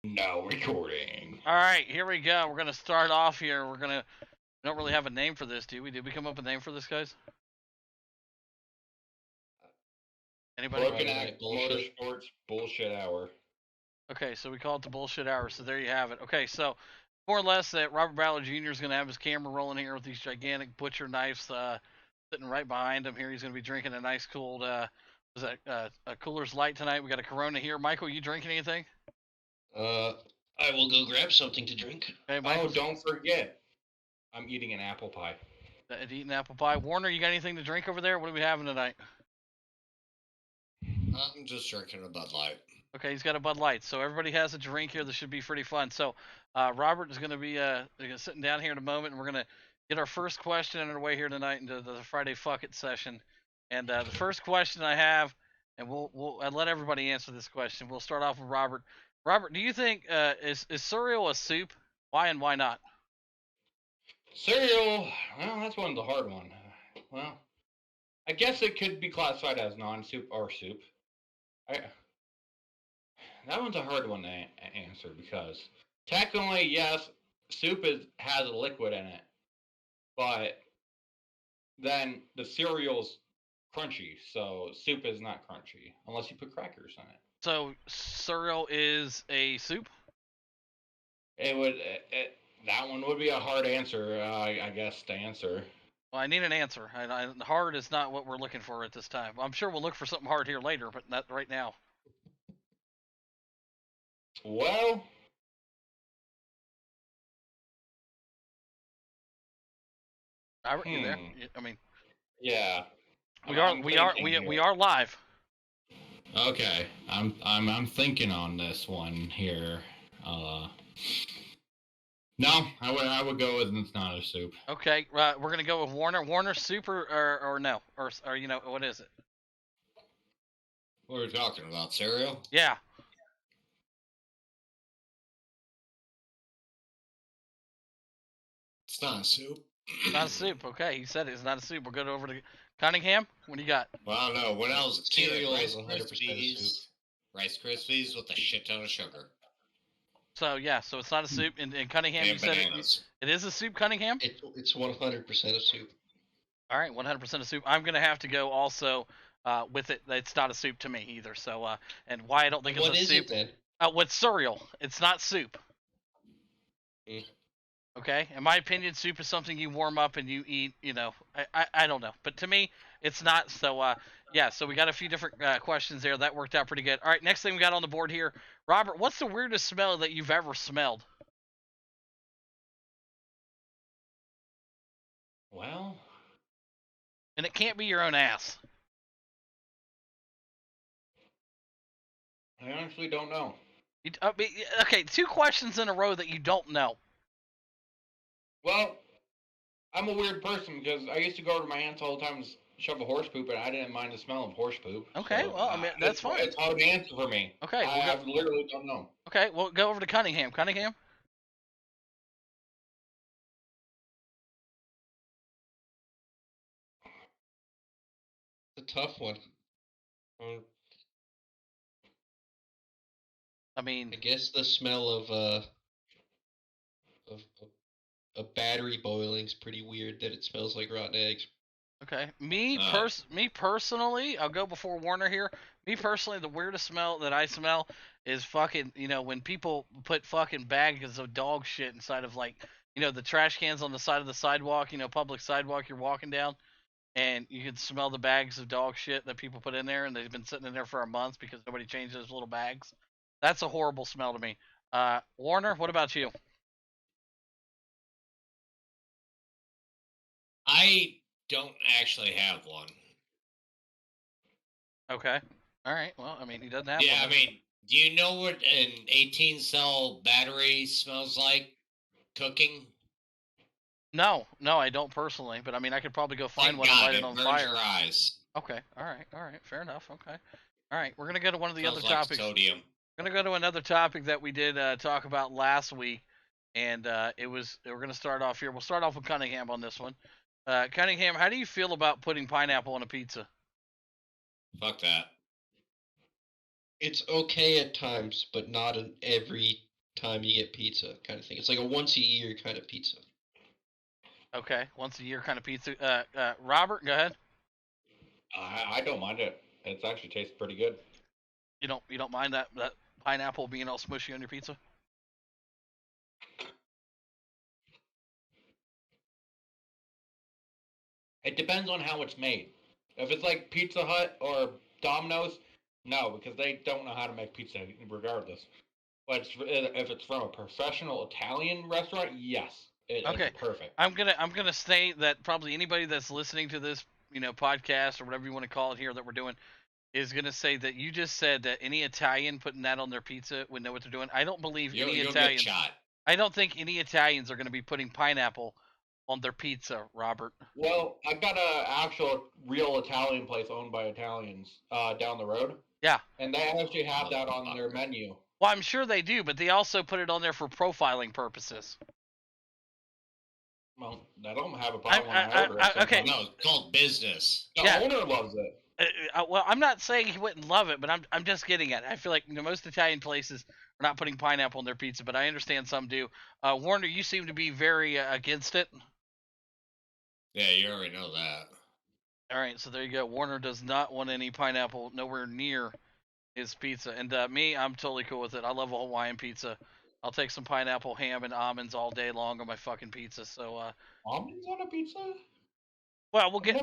Now recording. All right, here we go. We're gonna start off here. We don't really have a name for this, do we? Did we come up with a name for this, guys? Anybody? Broken Act Motorsports Bullshit Hour. Okay, so we call it the bullshit hour. So there you have it. Okay, so more or less that Robert Ballard Jr. is gonna have his camera rolling here with these gigantic butcher knives sitting right behind him. Here he's gonna be drinking a nice cold was that a Cooler's Light tonight. We got a Corona here. Michael, you drinking anything? I will go grab something to drink. Okay, Oh, don't forget, I'm eating an apple pie. Eating apple pie. Warner, you got anything to drink over there? What are we having tonight? I'm just drinking a Bud Light. Okay, he's got a Bud Light. So everybody has a drink here. This should be pretty fun. So Robert is going to be sitting down here in a moment, and we're going to get our first question underway here tonight into the Friday Fuck It session. And the first question I have, and we'll let everybody answer this question. We'll start off with Robert. Robert, do you think is cereal a soup? Why and why not? Cereal, well, that's one's a hard one. Well, I guess it could be classified as non-soup or soup. That one's a hard one to answer because technically, yes, soup has a liquid in it, but then the cereal's crunchy, so soup is not crunchy unless you put crackers in it. So cereal is a soup? That one would be a hard answer, I guess, to answer. Well, I need an answer. Hard is not what we're looking for at this time. I'm sure we'll look for something hard here later, but not right now. Well, Robert, you there? I mean, yeah. We are live. Okay, I'm thinking on this one here. No, I would go with it's not a soup. Okay, we're gonna go with Warner. Warner soup or no or what is it? What are we talking about? Cereal? Yeah. It's not a soup. Not a soup. Okay, he said it's not a soup. We'll go over to Cunningham. What do you got? Well, I don't know. When I was a kid, Rice Krispies, Rice Krispies with a shit ton of sugar. So yeah, so it's not a soup. And Cunningham, you said it is a soup. Cunningham. It's 100% a soup. All right, 100% a soup. I'm gonna have to go also with it. It's not a soup to me either. So and why I don't think it's a soup. What is it then? With cereal, it's not soup. Mm. Okay, in my opinion, soup is something you warm up and you eat. I don't know, but to me, it's not. So yeah, so we got a few different questions there. That worked out pretty good. All right, next thing we got on the board here, Robert. What's the weirdest smell that you've ever smelled? Well, and it can't be your own ass. I honestly don't know. Okay, 2 questions in a row that you don't know. Well, I'm a weird person because I used to go to my aunt's all the time and shove a horse poop, and I didn't mind the smell of horse poop. Okay, so, well, I mean, that's fine. It's hard to answer for me. Okay. I literally don't know. Okay, well, go over to Cunningham. Cunningham? It's a tough one. I mean, I guess the smell of a battery boiling is pretty weird. That it smells like rotten eggs. Okay, me personally, I'll go before Warner here. Me personally, the weirdest smell that I smell is fucking, when people put fucking bags of dog shit inside of the trash cans on the side of the sidewalk, public sidewalk you're walking down, and you can smell the bags of dog shit that people put in there, and they've been sitting in there for a month because nobody changed those little bags. That's a horrible smell to me. Warner, what about you? I don't actually have one. Okay. All right. Well, I mean, he doesn't have one. Yeah, I mean, do you know what an 18-cell battery smells like cooking? No, I don't personally, but I mean, I could probably go find one and light it on fire. Your eyes. Okay. All right. Fair enough. Okay. All right. We're going to go to one of the other like topics. Sodium. We're going to go to another topic that we did talk about last week, and we're going to start off here. We'll start off with Cunningham on this one. Cunningham, how do you feel about putting pineapple on a pizza? Fuck that. It's okay at times, but not in every time you get pizza kind of thing. It's like a once a year kind of pizza. Okay, once a year kind of pizza. Robert, go ahead. I don't mind it. It actually tastes pretty good. You don't mind that pineapple being all smushy on your pizza? It depends on how it's made. If it's like Pizza Hut or Domino's, no, because they don't know how to make pizza regardless. But if it's from a professional Italian restaurant, yes, Okay. it's perfect. I'm gonna say that probably anybody that's listening to this, podcast or whatever you want to call it here that we're doing, is gonna say that you just said that any Italian putting that on their pizza would know what they're doing. I don't believe any You'll get Italians. shot. I don't think any Italians are gonna be putting pineapple on their pizza, Robert. Well, I've got an actual real Italian place owned by Italians down the road. Yeah. And they actually have that on their menu. Well, I'm sure they do, but they also put it on there for profiling purposes. Well, I don't have a problem when I order it. Okay. No, it's called business. The owner loves it. Well, I'm not saying he wouldn't love it, but I'm just getting at it. I feel like most Italian places are not putting pineapple on their pizza, but I understand some do. Warner, you seem to be very against it. Yeah, you already know that. All right, so there you go. Warner does not want any pineapple nowhere near his pizza, and me, I'm totally cool with it. I love a Hawaiian pizza. I'll take some pineapple, ham, and almonds all day long on my fucking pizza. So almonds on a pizza? Well, we'll get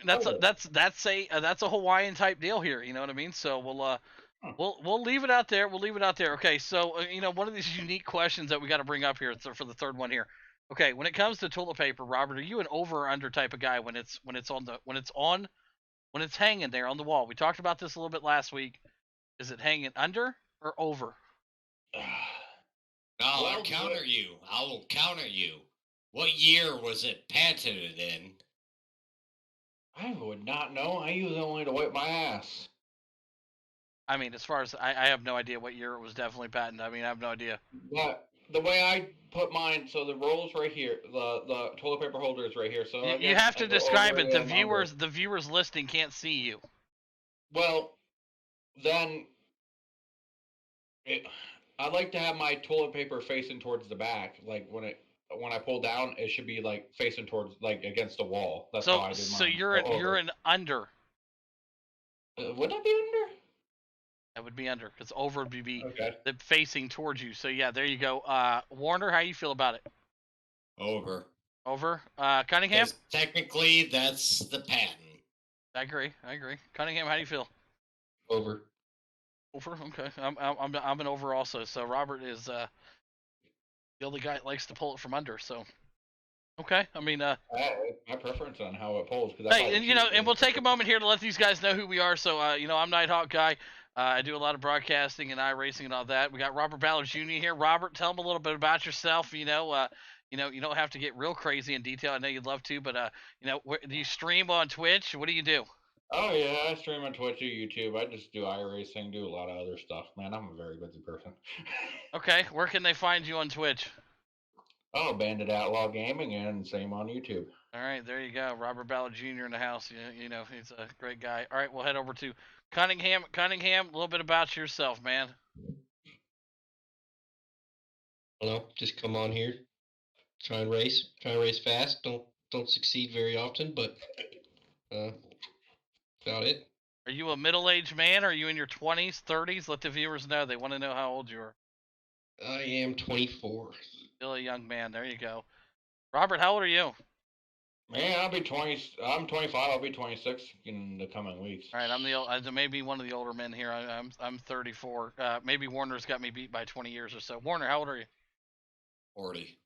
that's a Hawaiian type deal here. You know what I mean? So we'll leave it out there. We'll leave it out there. Okay, so one of these unique questions that we got to bring up here for the third one here. Okay, when it comes to toilet paper, Robert, are you an over or under type of guy when it's hanging there on the wall? We talked about this a little bit last week. Is it hanging under or over? No, I'll counter you. I will counter you. What year was it patented in? I would not know. I use it only to wipe my ass. I mean, as far as I have no idea what year it was definitely patented. I mean, I have no idea. But the way I put mine, so the roll's right here, the toilet paper holder is right here. So you have to describe it. The viewers listening can't see you. Well, then I like to have my toilet paper facing towards the back. Like when I pull down, it should be like facing towards like against the wall. That's how I do mine. So you're an under. Would that be under? That would be under, because over would be okay. Facing towards you. So yeah, there you go. Warner, how you feel about it? Over. Over. Cunningham. Technically, that's the patent. I agree. Cunningham, how do you feel? Over. Over. Okay. I'm an over also. So Robert is the only guy that likes to pull it from under. So. Okay, I mean, my preference on how it pulls. Hey, and we'll take a moment here to let these guys know who we are. So, I'm NiteHawk guy. I do a lot of broadcasting and iRacing and all that. We got Robert Ballard Jr. here. Robert, tell them a little bit about yourself. You don't have to get real crazy in detail. I know you'd love to, but do you stream on Twitch? What do you do? Oh yeah, I stream on Twitch or YouTube. I just do iRacing, do a lot of other stuff. Man, I'm a very busy person. Okay, where can they find you on Twitch? Oh, Bandit Outlaw Gaming, and same on YouTube. All right, there you go. Robert Ballard Jr. in the house. He's a great guy. All right, we'll head over to Cunningham. Cunningham, a little bit about yourself, man. Well, just come on here, try and race fast. Don't succeed very often, but about it. Are you a middle-aged man? Or are you in your 20s, 30s? Let the viewers know. They want to know how old you are. I am 24. Still a young man. There you go. Robert, how old are you? Man, I'll be 20. I'm 25. I'll be 26 in the coming weeks. All right, I may be one of the older men here. I'm 34. Maybe Warner's got me beat by 20 years or so. Warner, how old are you? 40.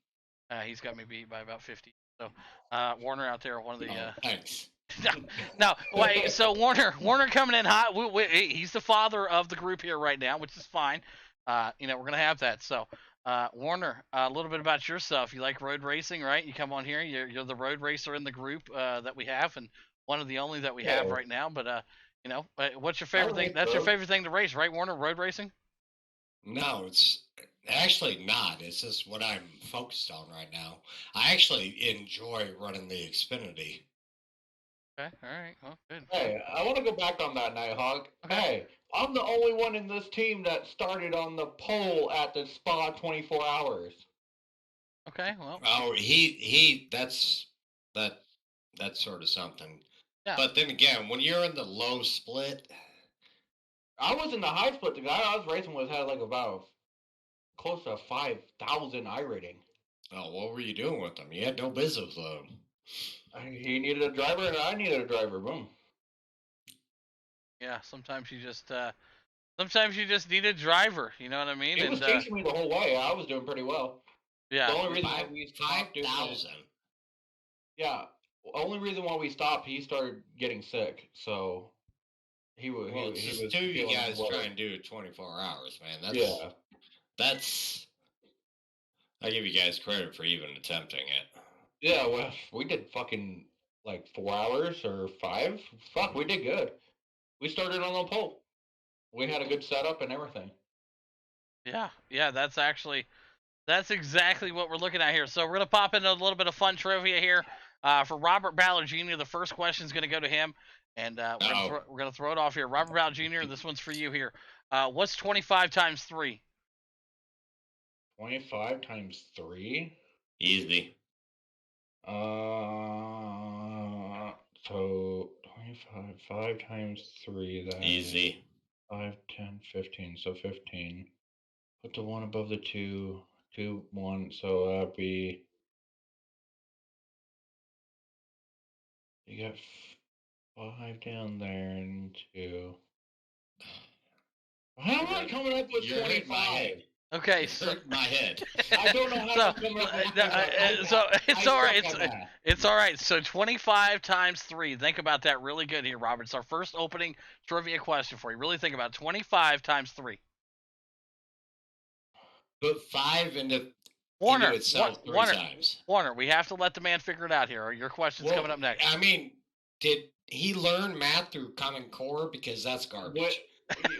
He's got me beat by about 50. So, Warner out there, one of the. Thanks. No, wait. So Warner coming in hot. He's the father of the group here right now, which is fine. We're gonna have that. So. Warner, a little bit about yourself. You like road racing, right? You come on here. You're the road racer in the group that we have, and one of the only that we have right now. But what's your favorite thing? That's your favorite thing to race, right, Warner? Road racing? No, it's actually not. It's just what I'm focused on right now. I actually enjoy running the Xfinity. Okay, all right. Well, good. Hey, I want to go back on that, NiteHawk. Okay. Hey, I'm the only one in this team that started on the pole at the spa 24 hours. Okay, well. Oh, that's sort of something. Yeah. But then again, when you're in the low split, I was in the high split. The guy I was racing with had like about close to 5,000 I rating. oh, what were you doing with them? You had no business with them. He needed a driver, and I needed a driver. Boom. Yeah, sometimes you just need a driver. You know what I mean? He was chasing me the whole way. I was doing pretty well. Yeah. The only reason why we stopped doing it, 5,000. yeah. Only reason why we stopped, he started getting sick. So he was. Well, he just was two you feeling guys well. try and do it 24 hours, man. Yeah. That's. I give you guys credit for even attempting it. Yeah, well, we did fucking like 4 hours or 5. Fuck, we did good. We started on the pole. We had a good setup and everything. Yeah, that's exactly what we're looking at here. So we're gonna pop into a little bit of fun trivia here. For Robert Ballard Jr., the first question is gonna go to him, and we're gonna throw it off here. Robert Ballard Jr., this one's for you here. What's 25 times 3? 25 times 3? Easy. So 25, 5 times 3, that Easy. 5, 10, 15. So 15. Put the 1 above the 2, 2, 1. So that'd be. You got 5 down there and 2. How am I coming up with You're hitting my 25? head. Okay, You're so hurting my head. I don't know how to come up with so it's all right. suck at math. It's all right. So 25 times 3. Think about that really good here, Robert. It's our first opening trivia question for you. Really think about 25 times 3. Put 5 into Warner, itself three Warner, times. Warner, we have to let the man figure it out here. Your question's coming up next. I mean, did he learn math through Common Core? Because that's garbage.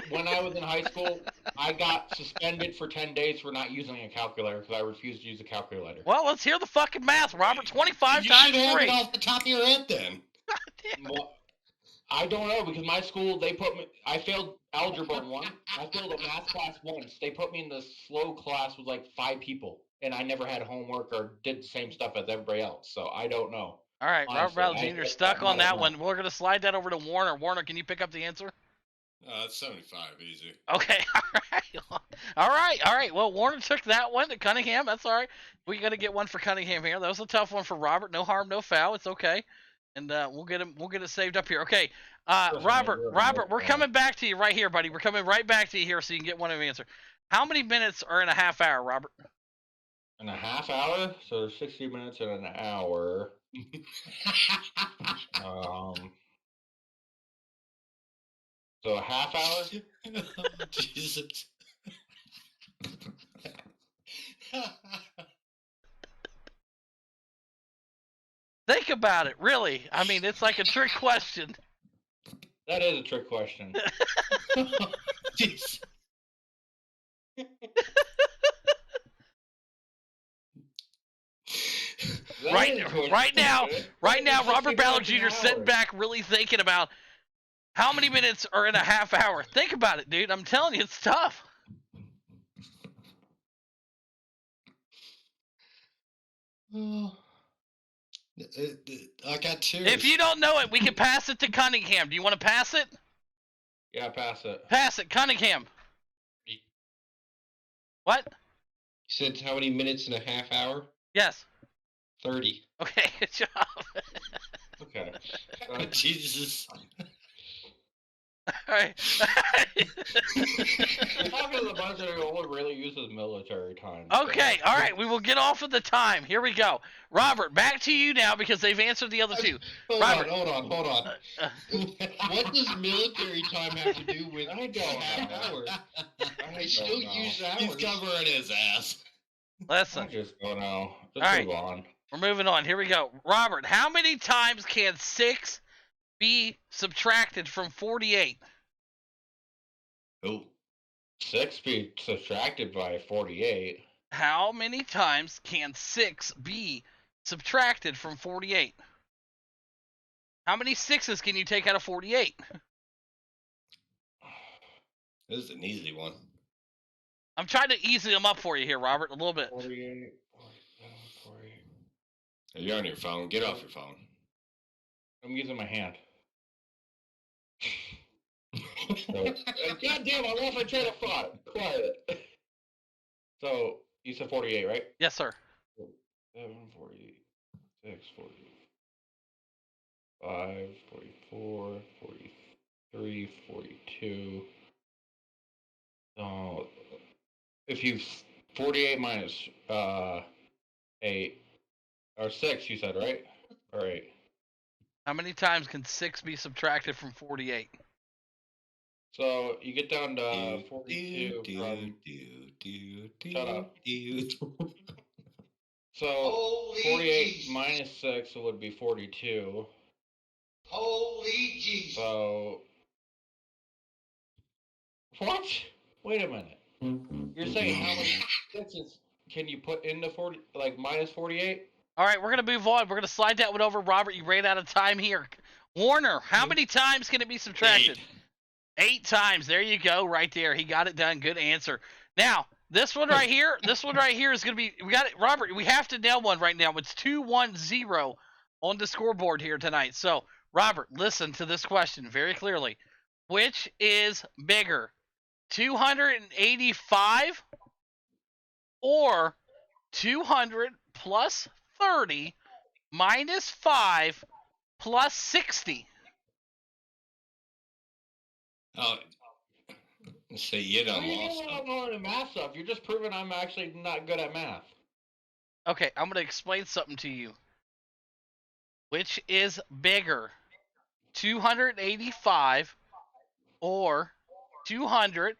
When I was in high school, I got suspended for 10 days for not using a calculator because I refused to use a calculator. Well, let's hear the fucking math, Robert. 25 you times should have 3. it off the top of your head then. Well, I don't know because my school, I failed algebra 1. I failed a math class once. They put me in the slow class with like 5 people, and I never had homework or did the same stuff as everybody else. So I don't know. All right, Honestly, Robert Ballard Jr. stuck on that one. We're going to slide that over to Warner. Warner, can you pick up the answer? That's 75, easy. Okay, all right. Well, Warner took that one to Cunningham. That's all right. We got to get one for Cunningham here. That was a tough one for Robert. No harm, no foul. It's okay, and we'll get it saved up here. Okay, Robert, we're coming back to you right here, buddy. We're coming right back to you here, so you can get one of the answer. How many minutes are in a half hour, Robert? In a half hour, so there's 60 minutes in an hour. So a half hour? Oh, Jesus. Think about it, really. I mean, it's like a trick question. That is a trick question. Jeez. Right now, Robert Ballard Jr. sitting back, really thinking about how many minutes are in a half hour. Think about it, dude. I'm telling you, it's tough. I got 2. If you don't know it, we can pass it to Cunningham. Do you want to pass it? Yeah, pass it. Pass it, Cunningham. What? You said how many minutes in a half hour? Yes. 30. Okay, good job. Okay. Jesus. All right. You're talking to the bunch that only really uses military time. Okay, all right. We will get off of the time. Here we go. Robert, back to you now because they've answered the other two. Hold Robert. on. What does military time have to do with half hour? I still use hours. He's covering his ass. Listen. I just don't know. All right. Move on. We're moving on. Here we go. Robert, how many times can 6 be subtracted from 48? Oh. 6 be subtracted by 48. How many times can 6 be subtracted from 48? How many 6s can you take out of 48? This is an easy one. I'm trying to easy them up for you here, Robert, a little bit. 48, 47, 48. You're on your phone. Get off your phone. I'm using my hand. God damn, I lost my train of thought. Quiet. So, you said 48, right? Yes, sir. 7, 46, 45, 44, 43, 42. So, if you 48 minus 8 or 6, you said, right? Or 8. How many times can 6 be subtracted from 48? So you get down to 42 from. Shut up. So Holy 48 Jesus. minus 6 would be 42. Holy Jesus. So what? Wait a minute. You're saying how many 6s can you put into 40? Like minus 48? All right, we're going to move on. We're going to slide that one over. Robert, you ran out of time here. Warner, how many times can it be subtracted? 8 times. There you go, right there. He got it done. Good answer. Now, this one right here is going to be, we got it, Robert, we have to nail one right now. It's 2-1-0 on the scoreboard here tonight. So, Robert, listen to this question very clearly. Which is bigger, 285 or 200 plus 30 minus 5 plus 60? Oh, so you done lost. I don't know the math stuff. You're just proving I'm actually not good at math. Okay, I'm going to explain something to you. Which is bigger, 285 or 200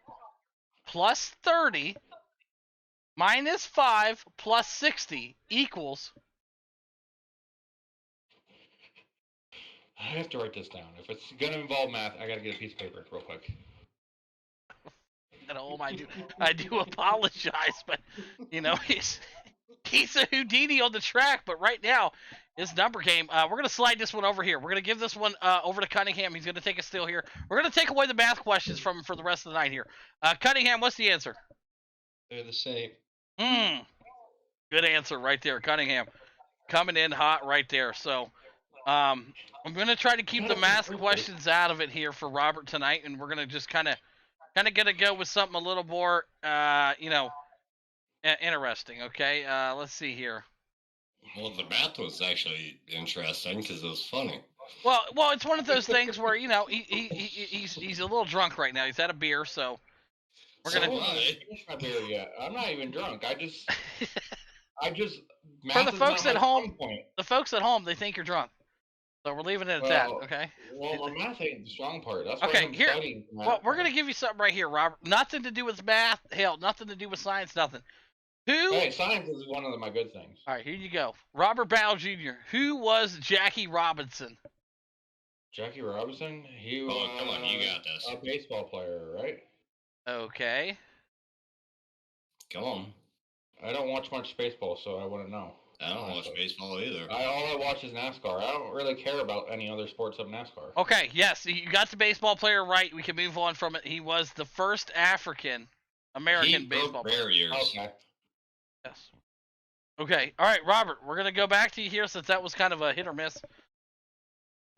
plus 30 minus 5 plus 60 equals? I have to write this down. If it's going to involve math, I got to get a piece of paper real quick. At home, I do apologize, but you know he's a Houdini on the track. But right now, his number game. We're gonna slide this one over here. We're gonna give this one over to Cunningham. He's gonna take a steal here. We're gonna take away the math questions from him for the rest of the night here. Cunningham, what's the answer? They're the same. Good answer right there, Cunningham. Coming in hot right there. So, I'm gonna try to keep the math questions out of it here for Robert tonight, and we're gonna just kind of gonna go with something a little more, interesting. Okay, let's see here. Well, the math was actually interesting because it was funny. Well, it's one of those things where he's a little drunk right now. He's had a beer, so we're gonna. I haven't finished my beer yet. I'm not even drunk. I just. For the folks at home, they think you're drunk. So we're leaving it at that, okay? Well, my math ain't the strong part. That's okay, why I'm here. studying math. Well, we're gonna give you something right here, Robert. Nothing to do with math. Hell, nothing to do with science. Nothing. Who? Hey, science is one of my good things. All right, here you go. Robert Bowell Jr. Who was Jackie Robinson? Jackie Robinson? He was. Oh, come on, you got this. A baseball player, right? Okay. Come on. I don't watch much baseball, so I wouldn't know. I don't watch baseball either. All I watch is NASCAR. I don't really care about any other sports of NASCAR. Okay, yes, you got the baseball player right. We can move on from it. He was the first African American baseball player. Barriers. Okay. Yes. Okay. All right, Robert. We're gonna go back to you here since that was kind of a hit or miss.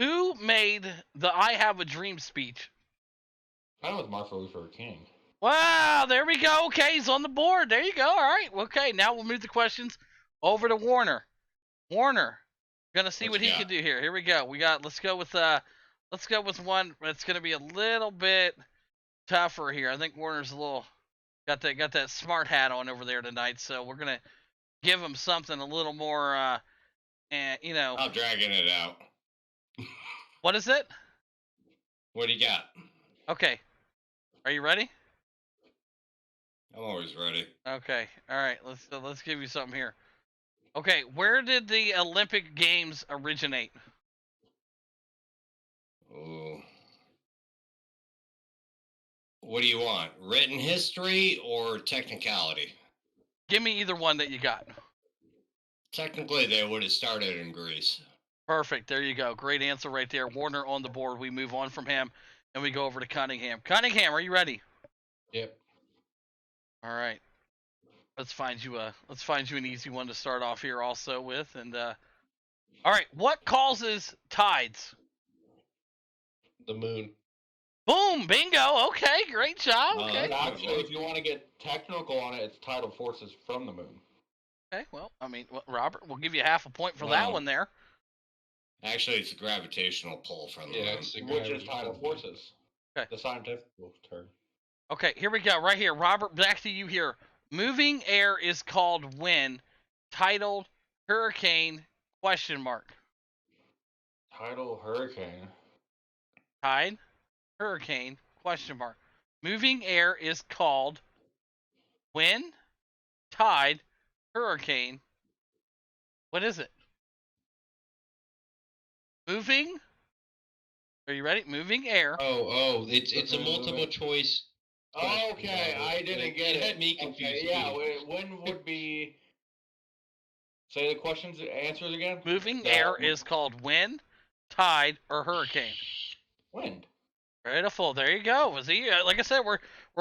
Who made the "I Have a Dream" speech? That was Martin Luther King. Wow, there we go. Okay, he's on the board. There you go. All right. Okay, now we'll move the questions over to Warner. Warner, gonna see what he can do here. Here we go. Let's go with one that's gonna be a little bit tougher here. I think Warner's got that smart hat on over there tonight, so we're gonna give him something a little more I'm dragging it out. What is it? What do you got? Okay. Are you ready? I'm always ready. Okay. All right. Let's give you something here. Okay. Where did the Olympic Games originate? Ooh. What do you want? Written history or technicality? Give me either one that you got. Technically, they would have started in Greece. Perfect. There you go. Great answer right there. Warner on the board. We move on from him, and we go over to Cunningham. Cunningham, are you ready? Yep. All right. Let's find you an easy one to start off here also with. And all right, what causes tides? The moon. Boom, bingo. Okay, great job. Oh, Okay. Actually, if you want to get technical on it, it's tidal forces from the moon. Okay. Well, I mean, Robert, we'll give you half a point for that one there. Actually, it's a gravitational pull from the moon. It's the Which is tidal forces. Okay. The scientific term. Okay, here we go. Right here, Robert. Back to you here. Moving air is called wind. Titled hurricane ? Tidal hurricane. Tide, hurricane ? Moving air is called wind, tide, hurricane. What is it? Moving. Are you ready? Moving air. Oh, it's a multiple choice. Oh, okay, I didn't get it. It had me confused. Okay, yeah, when would be... Say the questions, answers again? Moving air is called wind, tide, or hurricane. Wind. Beautiful. There you go. See, like I said, we're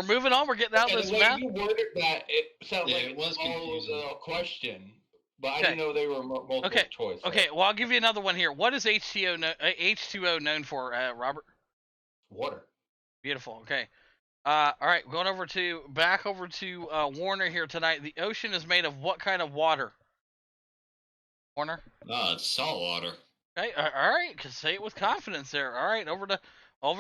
moving on. We're getting out of this the way math. you worded that, it sounded like it was was a question, but I Okay. didn't know they were multiple choice. Okay, well, I'll give you another one here. What is H2O known for, Robert? Water. Beautiful. Okay. All right, back over to Warner here tonight. The ocean is made of what kind of water? Warner. Oh, it's salt water. Okay. All right. Say it with confidence there. All right. Over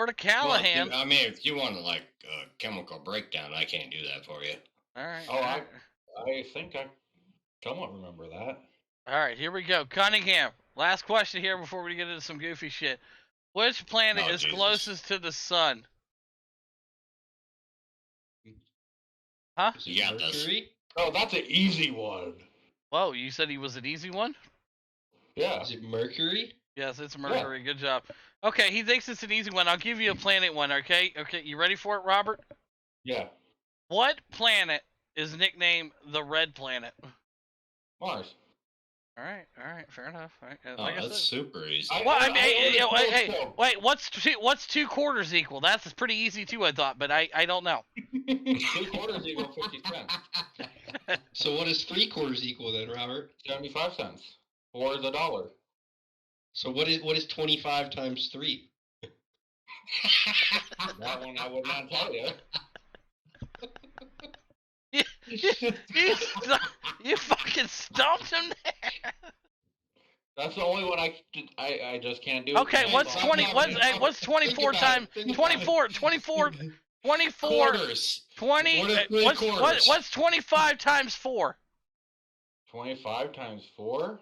to Callahan. Well, I mean, if you want like a chemical breakdown, I can't do that for you. All right. Oh, I think I somewhat remember that. All right. Here we go. Cunningham. Last question here before we get into some goofy shit. Which planet is Jesus. closest to the sun? Huh? You got this. Mercury? Oh, that's an easy one. Whoa, you said he was an easy one? Yeah. Is it Mercury? Yes, it's Mercury. Good job. Okay, he thinks it's an easy one. I'll give you a planet one, okay? Okay, you ready for it, Robert? Yeah. What planet is nicknamed the Red Planet? Mars. All right, fair enough. All right, Oh, like I that's said. super easy. Well, I mean, I hey, wait, what's 2 quarters equal? That's pretty easy too, I thought, but I don't know. 2 quarters equal 50 cents. So what is 3/4 equal then, Robert? 75 cents. 4 is $1. So what is 25 times 3? That one I would not tell you. You fucking stumped him there. That's the only one I just can't do. Okay, what's 24 times 24 Quarters. 20 What are 3 quarters? what's 25 times 4? 25 times 4?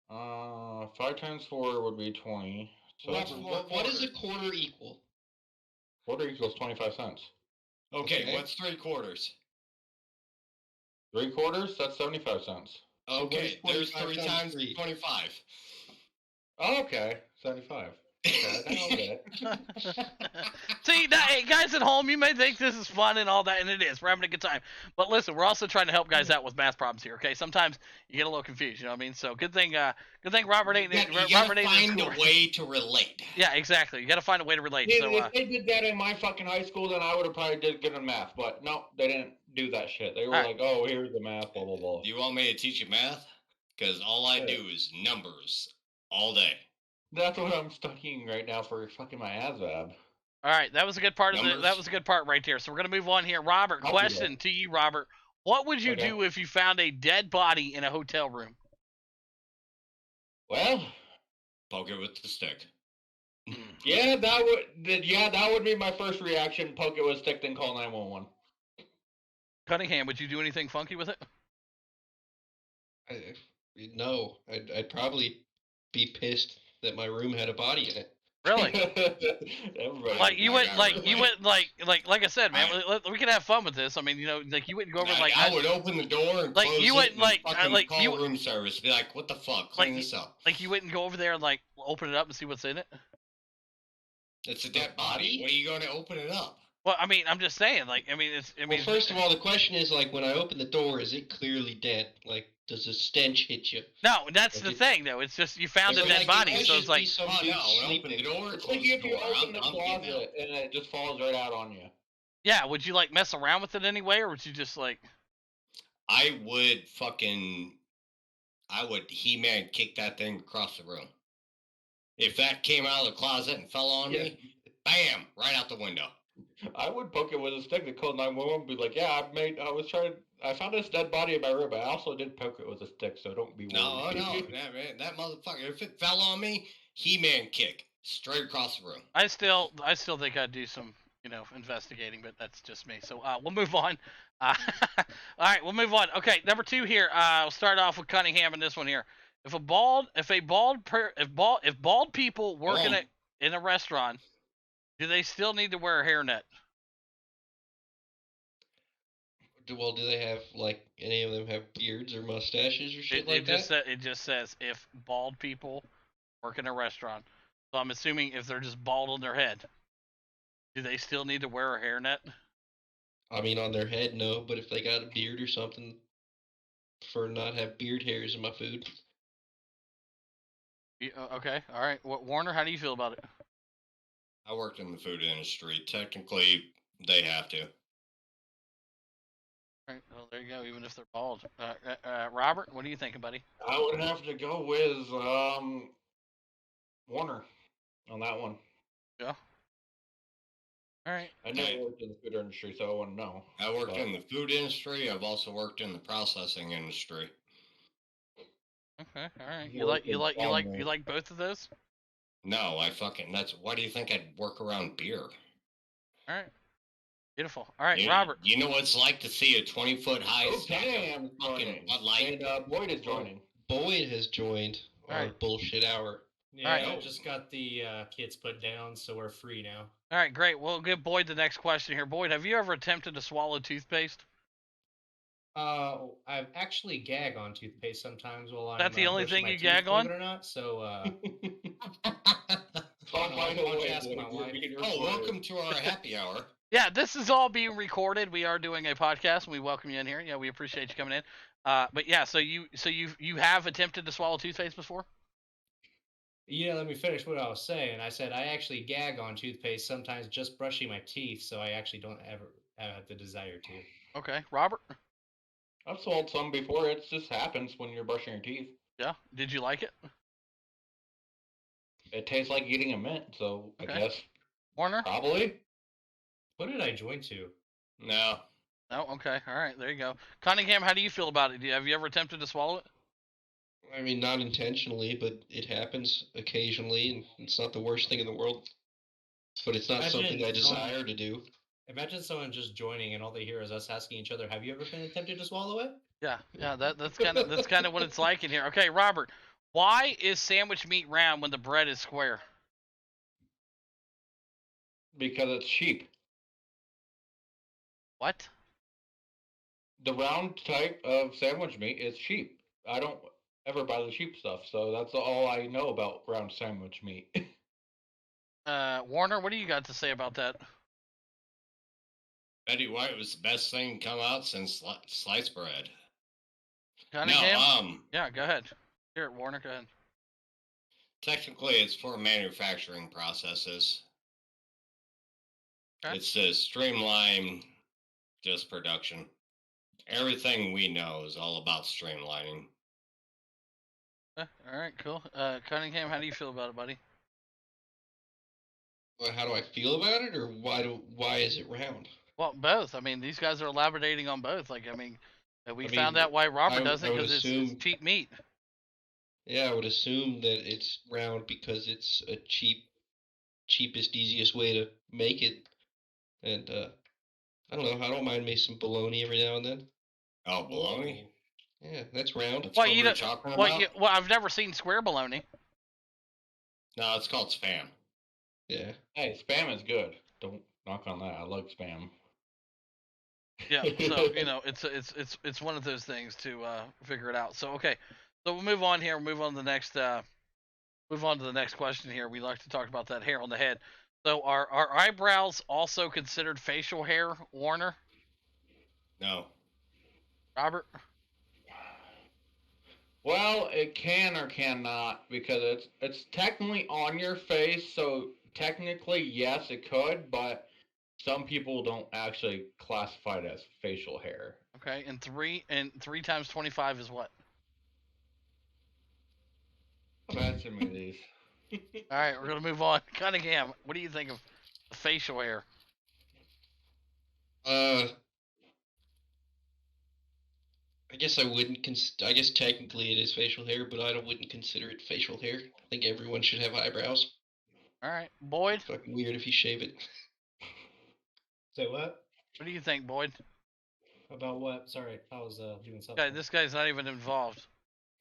5 times 4 would be 20. So Robert, what is a quarter equal? quarter equals 25 cents. Okay, what's 3 quarters? 3 quarters? That's 75 cents. Okay, what is there's 3 25 times times 3? 25. Oh, okay. 75. Okay, I get it. See, hey, guys at home, you may think this is fun and all that, and it is. We're having a good time. But listen, we're also trying to help guys out with math problems here. Okay, sometimes you get a little confused. You know what I mean? So good thing Robert ain't. You gotta find a way to relate. Yeah, exactly. You got to find a way to relate. If, So if they did that in my fucking high school, then I would have probably did good in math. But no, they didn't do that shit. They were All right. like, "Oh, here's the math, blah blah blah." Do you want me to teach you math? Because all I do is numbers all day. That's what I'm studying right now for fucking my ASVAB. all right, that was a good part of Numbers. that was a good part right there. So we're gonna move on here. Robert, I'll do question to you, Robert. What would you Okay. do if you found a dead body in a hotel room? Well, Poke it with the stick. yeah, that would be my first reaction. Poke it with a stick, then call 911. Cunningham, would you do anything funky with it? No, I'd probably be pissed that my room had a body in it. Really? Everybody. Like you went, Like, like I said, man. We could have fun with this. I mean, you know, like you wouldn't go over Like, like I would open the door and like, close you it wouldn't, and like, fucking like, call you- room service. Be like, what the fuck? Clean Like, this up. like you wouldn't go over there and like open it up and see what's in it. It's a dead body. What are you going to open it up? Well, I mean, I'm just saying, like, I mean, Well, first of all, the question is, like, when I open the door, is it clearly dead? Like, does the stench hit you? No, that's Like the it- thing, though. It's just you found a So, dead like, body, it so might it's just be like, some Oh dude no! Open sleeping. the door. It's Close like if the you door. open the I'm female. closet and it just falls right out on you. yeah. Would you like mess around with it anyway, or would you just like? I would He-Man kick that thing across the room. If that came out of the closet and fell on me, bam, right out the window. I would poke it with a stick to call 911 and be like, yeah, I found this dead body in my room, but I also did poke it with a stick, so don't be worried. No, that motherfucker. If it fell on me, He-Man kick straight across the room. I still think I'd do some, investigating, but that's just me. So we'll move on. All right, we'll move on. Okay, number 2 here. We'll start off with Cunningham in this one here. If bald people work in a restaurant, do they still need to wear a hairnet? Well, do they have, like, any of them have beards or mustaches or shit like that? It just says if bald people work in a restaurant. So I'm assuming if they're just bald on their head, do they still need to wear a hairnet? I mean, on their head, no, but if they got a beard or something, prefer not have beard hairs in my food. Okay, all right. Warner, how do you feel about it? I worked in the food industry. Technically, they have to. All right, well, there you go. Even if they're bald. Robert, what are you thinking, buddy? I would have to go with Warner on that one. Yeah. All right. I never worked in the food industry, so I wouldn't know. I worked in the food industry. I've also worked in the processing industry. Okay, all right. You like both of those? No, why do you think I'd work around beer? All right. Beautiful. All right, You- Robert. You know what it's like to see a 20-foot high stack Okay, of fucking Bud Light? And Boyd is joining. Boyd has joined our Alright. bullshit hour. Yeah, Alright. I just got the kits put down, so we're free now. All right, great. We'll give Boyd the next question here. Boyd, have you ever attempted to swallow toothpaste? I actually gag on toothpaste sometimes while I'm. That the only brushing thing my you teeth, gag believe on? it or not? So. Oh, by the Why don't way, you ask my Boyd, wife? we can Oh, record welcome it. to our happy hour. Yeah, this is all being recorded. We are doing a podcast, and we welcome you in here. Yeah, we appreciate you coming in. But yeah, so you have attempted to swallow toothpaste before? Yeah, let me finish what I was saying. I said I actually gag on toothpaste sometimes just brushing my teeth, so I actually don't ever have the desire to. Okay, Robert. I've swallowed some before. It just happens when you're brushing your teeth. Yeah. Did you like it? It tastes like eating a mint, so Okay. I guess Warner? probably. What did I join to? No. No. Okay. All right. There you go. Cunningham, how do you feel about it? Have you ever attempted to swallow it? I mean, not intentionally, but it happens occasionally, and it's not the worst thing in the world. But it's not something I desire to do. Imagine someone just joining and all they hear is us asking each other, "Have you ever been attempted to swallow it?" Yeah. Yeah. That's kind of what it's like in here. Okay, Robert. Why is sandwich meat round when the bread is square? Because it's cheap. What? The round type of sandwich meat is cheap. I don't ever buy the cheap stuff, so that's all I know about round sandwich meat. Warner, what do you got to say about that? Betty White was the best thing to come out since sliced bread. Cunningham? No, Yeah, go ahead. Here, Warner, go ahead. technically it's for manufacturing processes. Okay. It's to streamline just production. Everything we know is all about streamlining. All right, cool. Cunningham, how do you feel about it, buddy? Well, how do I feel about it, or why is it round? Well, both. I mean, these guys are elaborating on both. Like, I mean, we I found mean, out why Robert I doesn't would because it's assume- cheap meat. Yeah, I would assume that it's round because it's a cheapest, easiest way to make it. And I don't know. I don't mind me some bologna every now and then. Oh, bologna? Yeah, that's round. That's Well, what you we're don't- talking Well, about? well, I've never seen square bologna. No, it's called Spam. Yeah. Hey, Spam is good. Don't knock on that. I like Spam. Yeah, so it's one of those things to figure it out. So okay, so we'll move on here. Move on to the next question here. We like to talk about that hair on the head. So are eyebrows also considered facial hair, Warner? No. Robert? Well, it can or cannot because it's technically on your face, so technically yes, it could, but some people don't actually classify it as facial hair. Okay, and 3 times 25 is what? Stop answering me these. All right, we're gonna move on. Cunningham, what do you think of facial hair? I guess I wouldn't. I guess technically it is facial hair, but I wouldn't consider it facial hair. I think everyone should have eyebrows. All right, Boyd. It's fucking weird if you shave it. Say what? What do you think, Boyd? About what? Sorry, I was doing something. Okay, this guy's not even involved.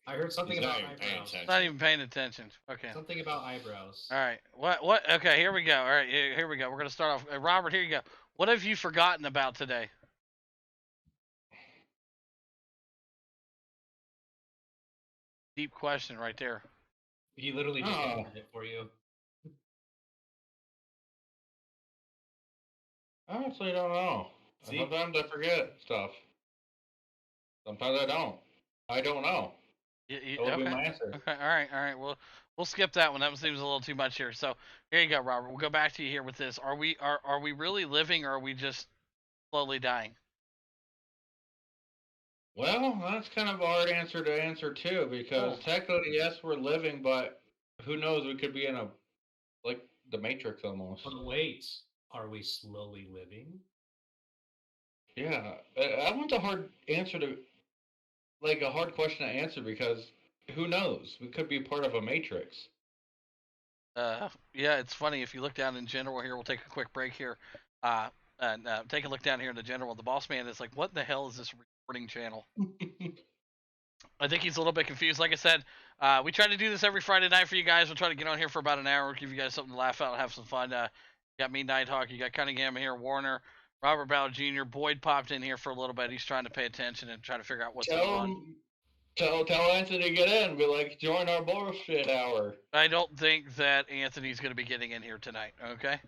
I heard something He's about not even paying eyebrows. attention. Not even paying attention. Okay. Something about eyebrows. All right. What? Okay, here we go. All right, here we go. We're gonna start off. Robert, here you go. What have you forgotten about today? Deep question right there. He literally just Oh. answered it for you. I honestly don't know. See? Sometimes I forget stuff. Sometimes I don't. I don't know. That would Okay. be my answer. Okay. All right. We'll skip that one. That one seems a little too much here. So here you go, Robert. We'll go back to you here with this. Are we really living, or are we just slowly dying? Well, that's kind of a hard answer to answer too, because technically, yes, we're living, but who knows? We could be in a like the Matrix almost. But wait, are we slowly living? Yeah, that one's a hard answer to, like a hard question to answer because who knows? We could be part of a Matrix. Yeah, it's funny if you look down in general here. We'll take a quick break here. And take a look down here in the general. The boss man is like, what the hell is this recording channel? I think he's a little bit confused. Like I said, we try to do this every Friday night for you guys. We'll try to get on here for about an hour, give you guys something to laugh out, have some fun. You got me, NiteHawk. You got Cunningham here, Warner, Robert Ballard Jr. Boyd popped in here for a little bit. He's trying to pay attention and try to figure out what's going on. Tell Anthony to get in. Be like, join our bullshit hour. I don't think that Anthony's going to be getting in here tonight. Okay.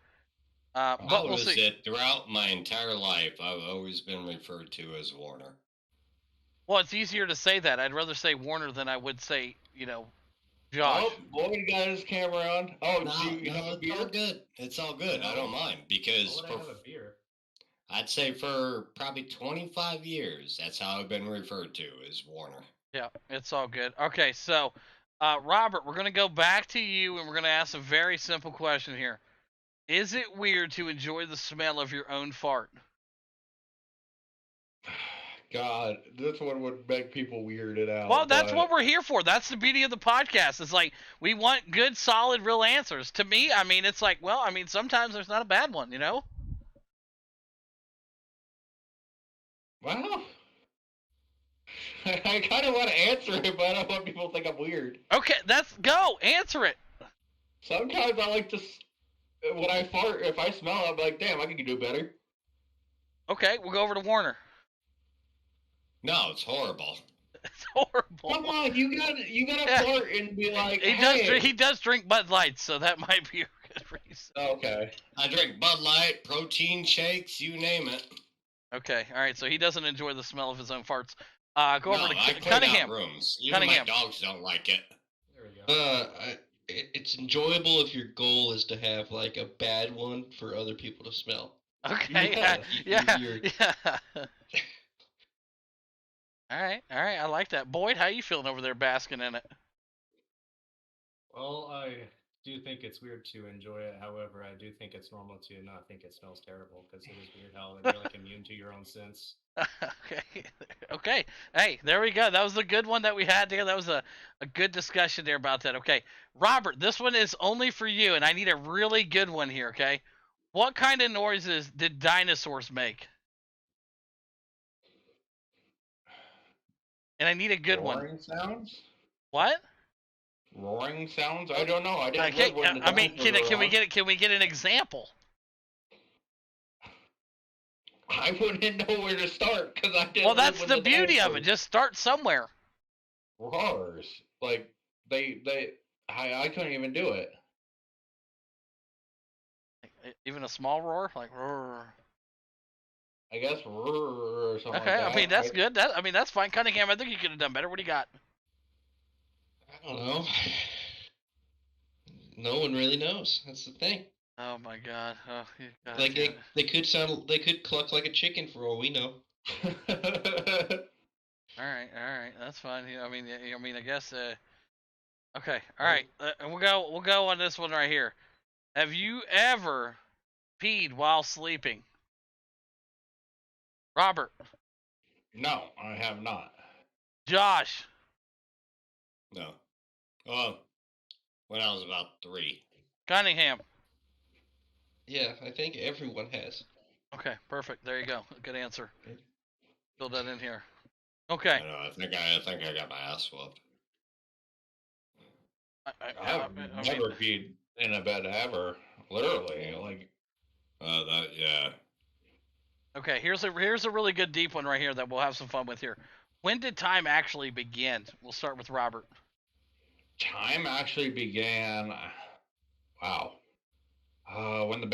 But we'll see. It throughout my entire life, I've always been referred to as Warner. Well, it's easier to say that. I'd rather say Warner than I would say, Josh. Oh, Boyd got his camera on. Oh, No, you have a it's beer? all good. It's all good. I don't mind because Why would I have a beer? I'd say for probably 25 years, that's how I've been referred to as Warner. Yeah, it's all good. Okay, so, Robert, we're going to go back to you, and we're going to ask a very simple question here. Is it weird to enjoy the smell of your own fart? God, this one would make people weirded out. Well, that's what we're here for. That's the beauty of the podcast. It's like, we want good, solid, real answers. To me, I mean, it's like, well, I mean, sometimes there's not a bad one, you know? Well, I kind of want to answer it, but I don't want people to think I'm weird. Okay, go. Answer it. Sometimes I like to, when I fart, if I smell it, I'm like, damn, I could do better. Okay, we'll go over to Warner. No, it's horrible. It's horrible. Come on, you gotta fart and be like, He does drink Bud Lights, so that might be a good reason. Okay. I drink Bud Light, protein shakes, you name it. Okay, all right. So he doesn't enjoy the smell of his own farts. Go over to I clean Cunningham. out rooms. Even Cunningham. my dogs don't like it. There we go. It's enjoyable if your goal is to have like a bad one for other people to smell. Okay. Yeah. All right. I like that. Boyd, how you feeling over there basking in it? Well, I do think it's weird to enjoy it. However, I do think it's normal to not think it smells terrible because it is weird how you're like immune to your own sense. Okay. Hey, there we go. That was a good one that we had there. That was a good discussion there about that. Okay. Robert, this one is only for you, and I need a really good one here, okay? What kind of noises did dinosaurs make? And I need a good one. Roaring sounds? What? Roaring sounds? I don't know. I didn't Okay, live when the I mean, dinosaurs were can we get an example? I wouldn't know where to start because I didn't. Well, that's live the when beauty of it. dinosaurs Just start somewhere. roars. Like I couldn't even do it. Even a small roar, like roar. I guess or something Okay, like that. I mean that's good. That's fine. Cunningham, I think you could have done better. What do you got? I don't know. No one really knows. That's the thing. Oh my god. Oh, god Like damn it. they could cluck like a chicken for all we know. All right, that's fine. Yeah, I mean, I guess. Okay, all right. We'll go on this one right here. Have you ever peed while sleeping? Robert, No, I have not. Josh, No. Oh, when I was about 3. Cunningham. Yeah, I think everyone has. Okay, perfect. There you go. Good answer. Okay. Fill that in here. I Okay. know. I think I got my ass whooped. I've never peed in a bed ever. Literally, like. Yeah. Okay, here's a really good deep one right here that we'll have some fun with here. When did time actually begin? We'll start with Robert. Time actually began. Wow. When the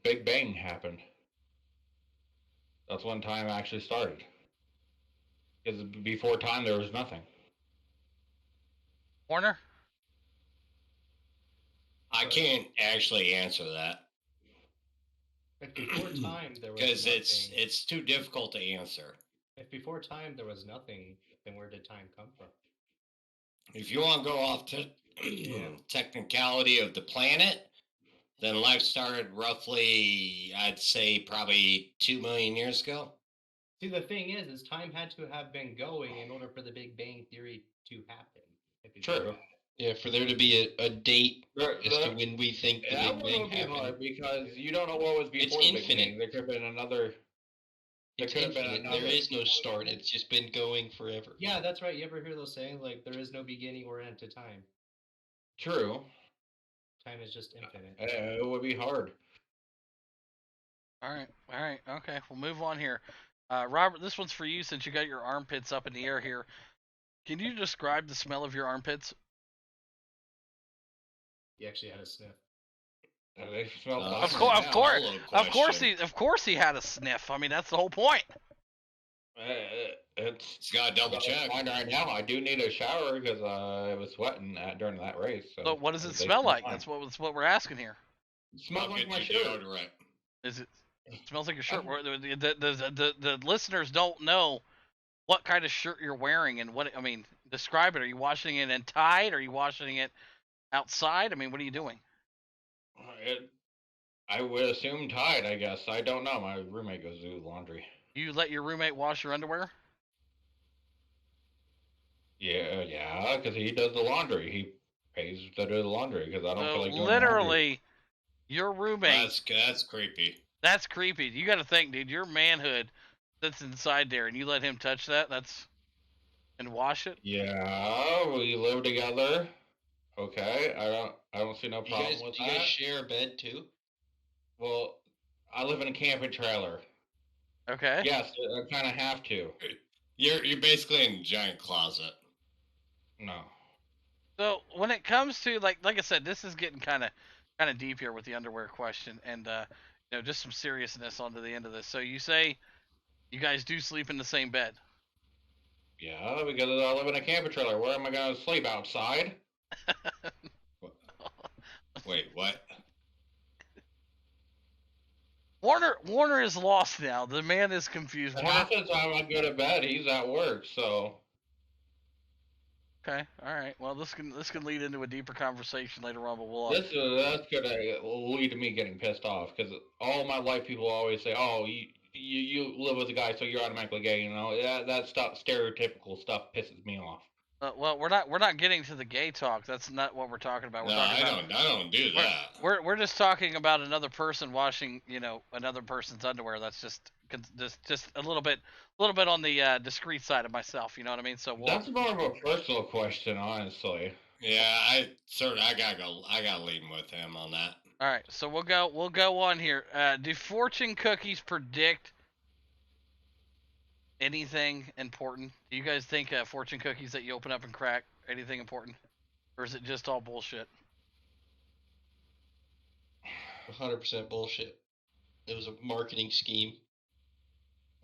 Big Bang happened. That's when time actually started. Because before time, there was nothing. Warner? I can't actually answer that If before time there was because nothing, it's too difficult to answer. if before time there was nothing, then where did time come from? If you want to go off to technicality of the planet, then life started roughly, I'd say, probably 2 million years ago. See, the thing is time had to have been going in order for the Big Bang Theory to happen. True. Yeah, for there to be a date as to That when we think the Big Bang would be happened. hard because you don't know what was It's before the Big infinite. Bang. There could have been another. It's infinite. There is no start. It's just been going forever. Yeah, that's right. You ever hear those sayings like there is no beginning or end to time? True. Time is just infinite. It would be hard. All right, okay. We'll move on here. Robert, this one's for you since you got your armpits up in the air here. Can you describe the smell of your armpits? He actually had a sniff. They smell Of fine course. now. Of course he had a sniff. I mean, that's the whole point. It's got to double check. Fine right now. I do need a shower because I was sweating during that race. So what does it smell like? That's what we're asking here. It smells I'll like get my you shirt. deodorant. Is it smells like your shirt? The listeners don't know what kind of shirt you're wearing and what I mean. Describe it. Are you washing it in tied? Are you washing it outside? I mean, what are you doing? I would assume tied. I guess I don't know. My roommate goes to do laundry. You let your roommate wash your underwear? Yeah, because he does the laundry. He pays to do the laundry because I don't So feel like doing literally, your roommate. That's creepy. That's creepy. You got to think, dude. Your manhood that's inside there, and you let him touch that. And wash it. Yeah, we live together. Okay, I don't see no problem with Do that. you guys share a bed too? Well, I live in a camping trailer. Okay. Yes, I kind of have to. You're basically in a giant closet. No. So when it comes to like I said, this is getting kind of deep here with the underwear question, and just some seriousness onto the end of this. So you say you guys do sleep in the same bed? Yeah, because I live in a camping trailer. Where am I going to sleep? Outside? Wait, what? Warner is lost now. The man is confused. Half the time I go to bed, he's at work. So. Okay, all right. Well, this can lead into a deeper conversation later on, but we'll. That's gonna lead to me getting pissed off because all my life people always say, "Oh, you live with a guy, so you're automatically gay." You know, that stuff, stereotypical stuff, pisses me off. Well, we're not getting to the gay talk. That's not what we're talking about. We're talking about, I don't do that. We're just talking about another person washing, another person's underwear. That's just a little bit on the discreet side of myself. You know what I mean? So that's more of a personal question, honestly. Yeah, I gotta lean with him on that. All right, so we'll go on here. Do fortune cookies predict anything important? Do you guys think fortune cookies that you open up and crack anything important, or is it just all bullshit? 100% bullshit. It was a marketing scheme.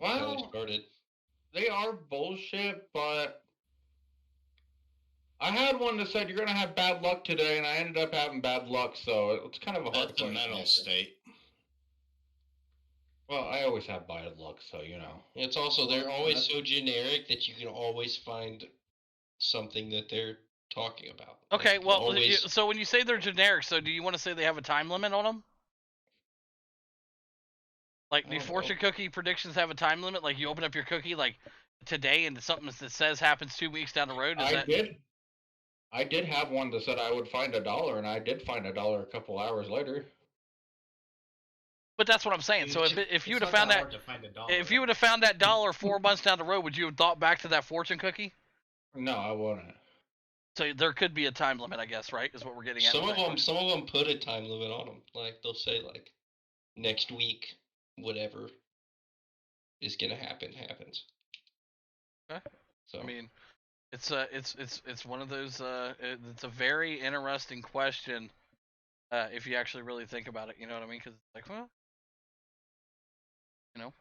That's how they Well, started. they are bullshit, but I had one that said you're gonna have bad luck today, and I ended up having bad luck, so it's kind of a hard That's a question to mental answer. state. Well, I always have bad luck, so you know. It's also, they're Well, always that's- so generic that you can always find something that they're talking about. Okay, you can well, always... so when you say they're generic, so do you want to say they have a time limit on them? Like, I do don't fortune cookie predictions have a time limit? Like, you open up your cookie, like, today, and something that says happens 2 weeks down the road? I did have one that said I would find $1, and I did find $1 a couple hours later. But that's what I'm saying. So if you would have found that, if you would have found that $1 4 months down the road, would you have thought back to that fortune cookie? No, I wouldn't. So there could be a time limit, I guess, right? Is what we're getting at. Some of them put a time limit on them. Like, they'll say, like, next week, whatever is gonna happen happens. Okay. So I mean, it's one of those. It's a very interesting question. If you actually really think about it, you know what I mean? Because it's like, well, you know.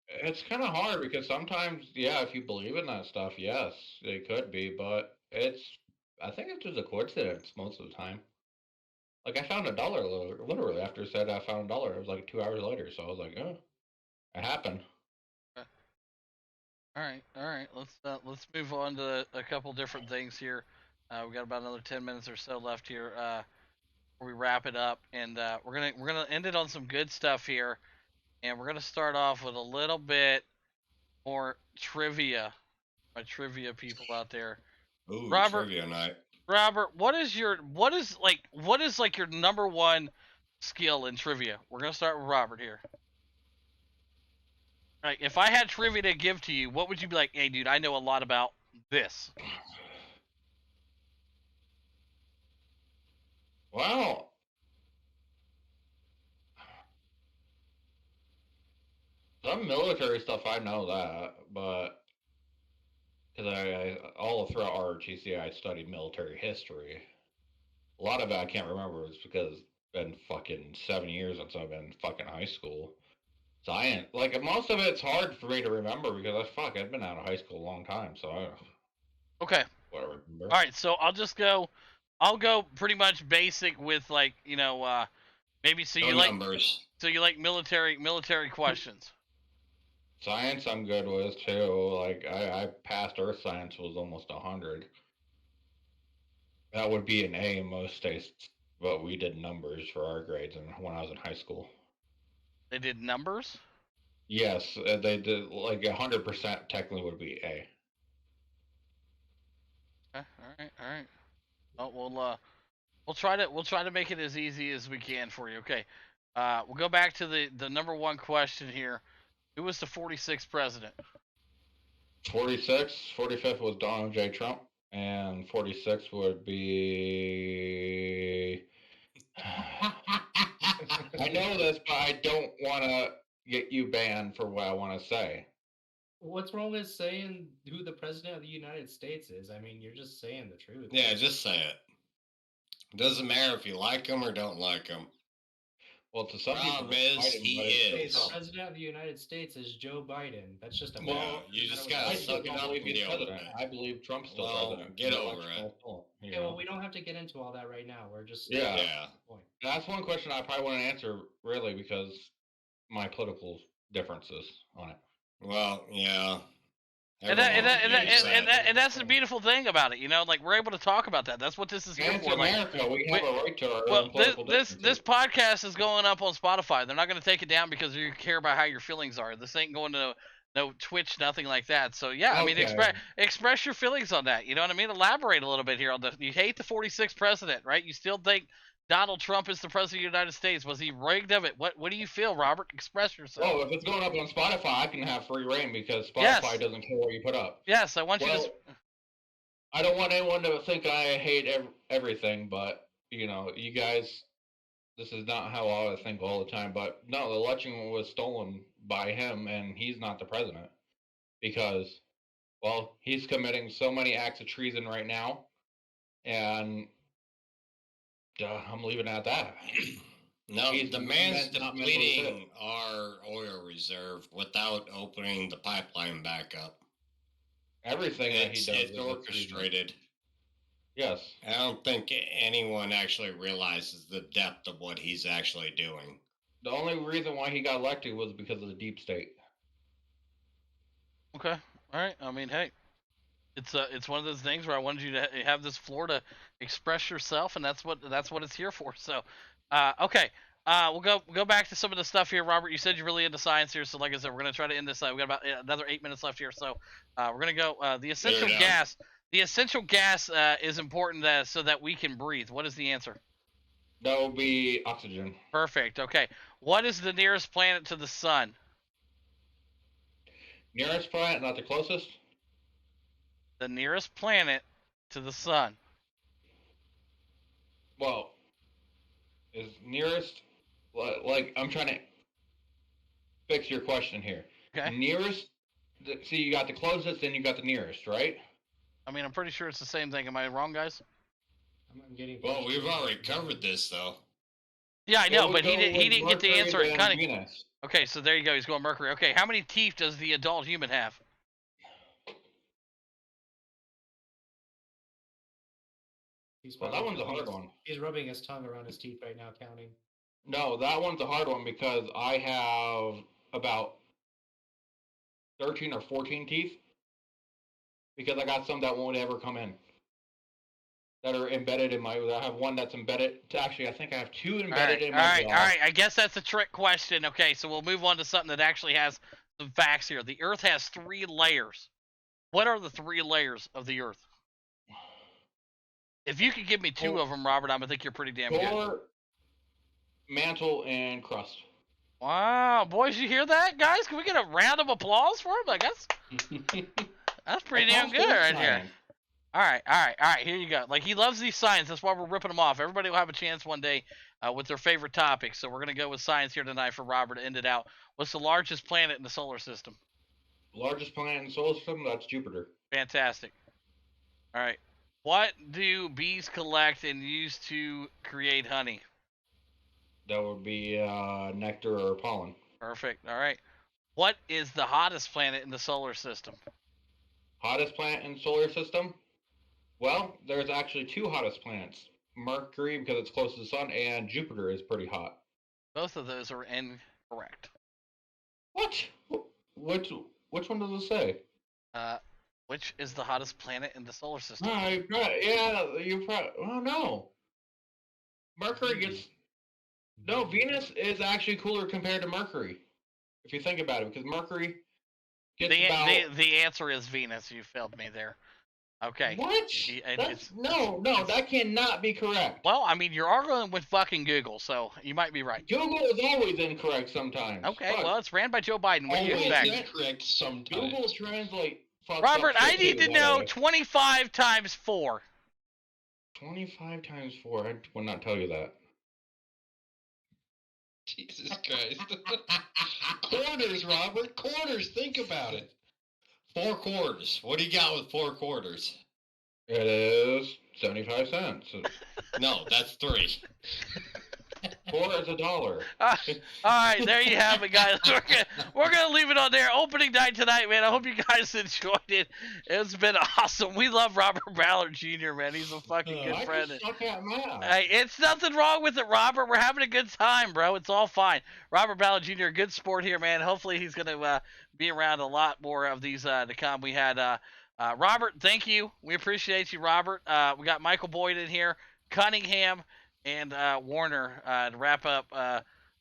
It's kind of hard because sometimes, yeah, if you believe in that stuff, yes, it could be, but I think it's just a coincidence most of the time. Like, I found $1 literally after it said I found $1. It was like 2 hours later, so I was like, oh, it happened. All right. Let's move on to a couple different things here. We got about another 10 minutes or so left here before we wrap it up, and we're gonna end it on some good stuff here, and we're gonna start off with a little bit more trivia. My trivia people out there. Ooh, Robert, trivia night. Robert, what is your number one skill in trivia? We're gonna start with Robert here. Right, if I had trivia to give to you, what would you be like? Hey, dude, I know a lot about this. Well, some military stuff I know that, but because I all throughout ROTC I studied military history. A lot of it I can't remember. It's because it's been fucking 7 years since I've been fucking high school. So I ain't like most of it's hard for me to remember because I've been out of high school a long time. So Okay. what I remember. All right, so I'll go pretty much basic with like maybe No numbers. so you like military questions. Science I'm good with too. Like I passed Earth Science was almost 100. That would be an A in most states, but we did numbers for our grades and when I was in high school. They did numbers? Yes, they did like 100% technically would be A. Okay, all right. Oh, we'll try to make it as easy as we can for you. Okay. We'll go back to the number one question here. Who was the 46th president? 45th was Donald J. Trump, and 46th would be. I know this, but I don't want to get you banned for what I want to say. What's wrong with saying who the president of the United States is? I mean, you're just saying the truth. Yeah, just say it. Doesn't matter if you like him or don't like him. Well, to some Problem people, is, he is. The president of the United States is Joe Biden. That's just a Well, you just gotta I suck still it don't up believe and he's deal with president. it. I believe Trump's still Well, president. get The over election it. is still, you Okay, well, know. we don't have to get into all that right now. We're just Yeah. Yeah. Point. That's one question I probably want to answer, really, because my political differences on it. Well, yeah. And that's the beautiful thing about it, like we're able to talk about that. That's what this is here And for. to America, we have a right to our Well, own political this differences. podcast is going up on Spotify. They're not going to take it down because you care about how your feelings are. This ain't going to no Twitch, nothing like that. So yeah, I mean, Okay. express your feelings on that. You know what I mean? Elaborate a little bit here on this. You hate the 46th president, right? You still think Donald Trump is the president of the United States. Was he rigged of it? What do you feel, Robert? Express yourself. Oh, if it's going up on Spotify, I can have free reign because Spotify Yes. doesn't care what you put up. Yes, I want you to. I don't want anyone to think I hate everything, but you guys, this is not how I think all the time. But no, the election was stolen by him, and he's not the president because, well, he's committing so many acts of treason right now, and I'm leaving it at that. No, He's the man's not mentally fit. depleting our oil reserve without opening the pipeline back up. Everything that he does It's is orchestrated. Yes. I don't think anyone actually realizes the depth of what he's actually doing. The only reason why he got elected was because of the deep state. Okay. All right. I mean, hey, it's one of those things where I wanted you to have this floor to express yourself, and that's what it's here for. So, okay. We'll go back to some of the stuff here, Robert. You said you're really into science here, so like I said, we're gonna try to end this. We got about another 8 minutes left here, so we're gonna go. The essential gas. The essential gas is important so that we can breathe. What is the answer? That would be oxygen. Perfect. Okay. What is the nearest planet to the sun? Nearest planet, not the closest? The nearest planet to the sun. Well, is nearest, like, I'm trying to fix your question here. Okay. Nearest, see, you got the closest, then you got the nearest, right? I mean, I'm pretty sure it's the same thing. Am I wrong, guys? I'm getting. Well, we've already covered this, though. Yeah, I know, but he didn't get the Mercury, answer at Cunningham. Venus. Okay, so there you go. He's going Mercury. Okay, how many teeth does the adult human have? Well, that one's a hard one. He's rubbing his tongue around his teeth right now, counting. No, that one's a hard one because I have about 13 or 14 teeth. Because I got some that won't ever come in. That are embedded in my. I have one that's embedded. Actually, I think I have two embedded in my jaw. All right. I guess that's a trick question. Okay, so we'll move on to something that actually has some facts here. The Earth has 3 layers. What are the 3 layers of the Earth? If you could give me 2 of them, Robert, I'm gonna think you're pretty damn good. Mantle, and crust. Wow, boys, you hear that, guys? Can we get a round of applause for him? I guess that's pretty damn good right here. All right. Here you go. Like, he loves these science. That's why we're ripping them off. Everybody will have a chance one day with their favorite topic. So we're gonna go with science here tonight for Robert to end it out. What's the largest planet in the solar system? Largest planet in the solar system? That's Jupiter. Fantastic. All right. What do bees collect and use to create honey? That would be nectar or pollen. Perfect. All right. What is the hottest planet in the solar system? Hottest planet in the solar system? Well, there's actually 2 hottest planets. Mercury, because it's close to the sun, and Jupiter is pretty hot. Both of those are incorrect. What? Which one does it say? Which is the hottest planet in the solar system? Well, no. Mercury gets... No, Venus is actually cooler compared to Mercury. If you think about it, because Mercury gets the answer is Venus. You failed me there. Okay. What? No, that cannot be correct. Well, I mean, you're arguing with fucking Google, so you might be right. Google is always incorrect sometimes. Okay, well, it's ran by Joe Biden. What do you expect? Incorrect sometimes. Google Translate. Robert, I need to know 25 times 4. 25 times 4. I will not tell you that. Jesus Christ. Quarters, Robert. Quarters. Think about it. 4 quarters. What do you got with 4 quarters? It is 75 cents. No, that's 3. 4 is $1. All right, there you have it, guys. We're gonna leave it on there. Opening night tonight, man. I hope you guys enjoyed it. It's been awesome. We love Robert Ballard Jr., man. He's a fucking good friend. I suck at math. Hey, it's nothing wrong with it, Robert. We're having a good time, bro. It's all fine. Robert Ballard Jr., good sport here, man. Hopefully he's gonna be around a lot more of these to come. We had Robert. Thank you. We appreciate you, Robert. We got Michael Boyd in here, Cunningham, and Warner to wrap up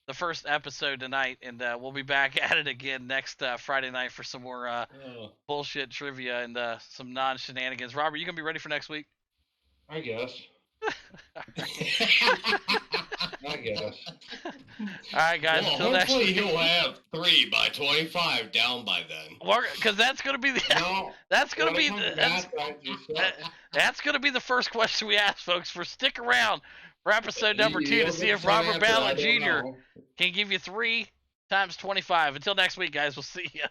the first episode tonight, and we'll be back at it again next Friday night for some more bullshit trivia and some non-shenanigans. Robert, you gonna be ready for next week? I guess. I guess. All right, guys. Well, until next hopefully week. he'll have 3 by 25 down by then. Because that's gonna be the that's gonna be the first question we ask, folks. For stick around for episode number 2 to see if Robert Ballard Jr. can give you 3 times 25. Until next week, guys. We'll see you.